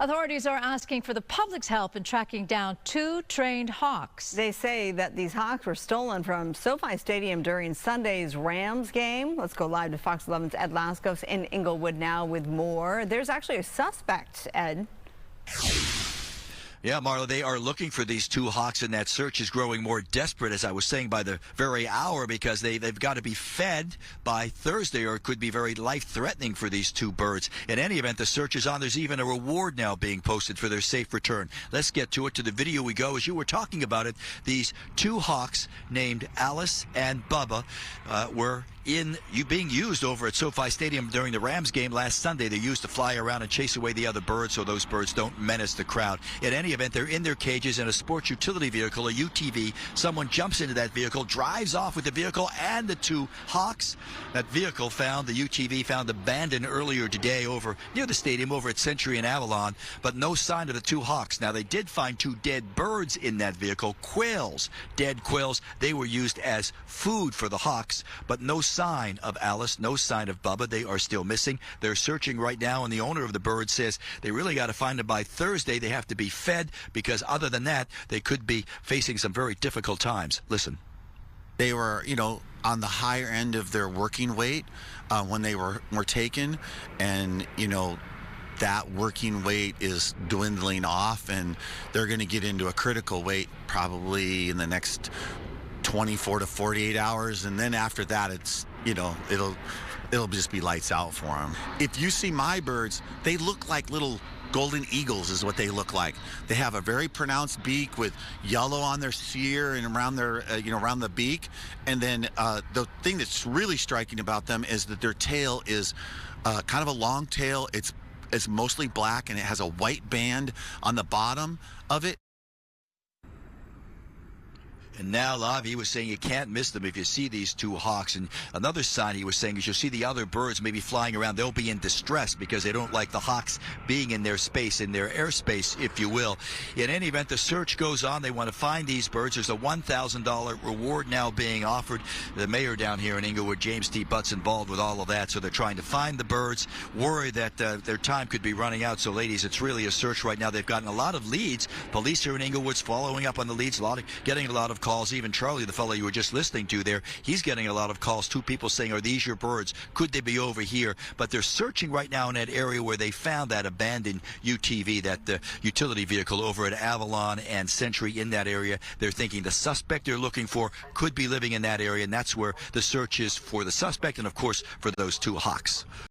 Authorities are asking for the public's help in tracking down 2 trained hawks. They say that these hawks were stolen from SoFi Stadium during Sunday's Rams game. Let's go live to Fox 11's Ed Laskos in Inglewood now with more. There's actually a suspect, Ed. Yeah, Marla, they are looking for these 2 hawks, and that search is growing more desperate, as I was saying, by the very hour, because they've got to be fed by Thursday, or it could be very life-threatening for these 2 birds. In any event, the search is on. There's even a reward now being posted for their safe return. Let's get to it. To the video we go. As you were talking about it, these 2 hawks named Alice and Bubba were being used over at SoFi Stadium during the Rams game last Sunday. They're used to fly around and chase away the other birds so those birds don't menace the crowd. In any event, they're in their cages in a sports utility vehicle, a UTV. Someone jumps into that vehicle, drives off with the vehicle and the 2 hawks. That vehicle the UTV found abandoned earlier today over near the stadium over at Century and Avalon, but no sign of the 2 hawks. Now, they did find 2 dead birds in that vehicle, quails, dead quails. They were used as food for the hawks, but no sign of Alice, no sign of Bubba. They are still missing. They're searching right now, and the owner of the bird says they really got to find them by Thursday. They have to be fed, because other than that, they could be facing some very difficult times. Listen. They were, on the higher end of their working weight when they were taken, and, that working weight is dwindling off, and they're going to get into a critical weight probably in the next 24 to 48 hours, and then after that, it's, it'll just be lights out for them. If you see my birds, they look like little golden eagles is what they look like. They have a very pronounced beak with yellow on their cere and around their, around the beak. And then the thing that's really striking about them is that their tail is kind of a long tail. It's mostly black, and it has a white band on the bottom of it. And now, Lavi was saying you can't miss them if you see these 2 hawks. And another sign he was saying is you'll see the other birds maybe flying around. They'll be in distress because they don't like the hawks being in their space, in their airspace, if you will. In any event, the search goes on. They want to find these birds. There's a $1,000 reward now being offered. The mayor down here in Inglewood, James T. Butt's involved with all of that. So they're trying to find the birds, worried that their time could be running out. So, ladies, it's really a search right now. They've gotten a lot of leads. Police here in Inglewood's following up on the leads, getting a lot of calls. Even Charlie, the fellow you were just listening to there, he's getting a lot of calls. 2 people saying, are these your birds? Could they be over here? But they're searching right now in that area where they found that abandoned UTV, that utility vehicle over at Avalon and Century in that area. They're thinking the suspect they're looking for could be living in that area, and that's where the search is for the suspect and, of course, for those 2 hawks.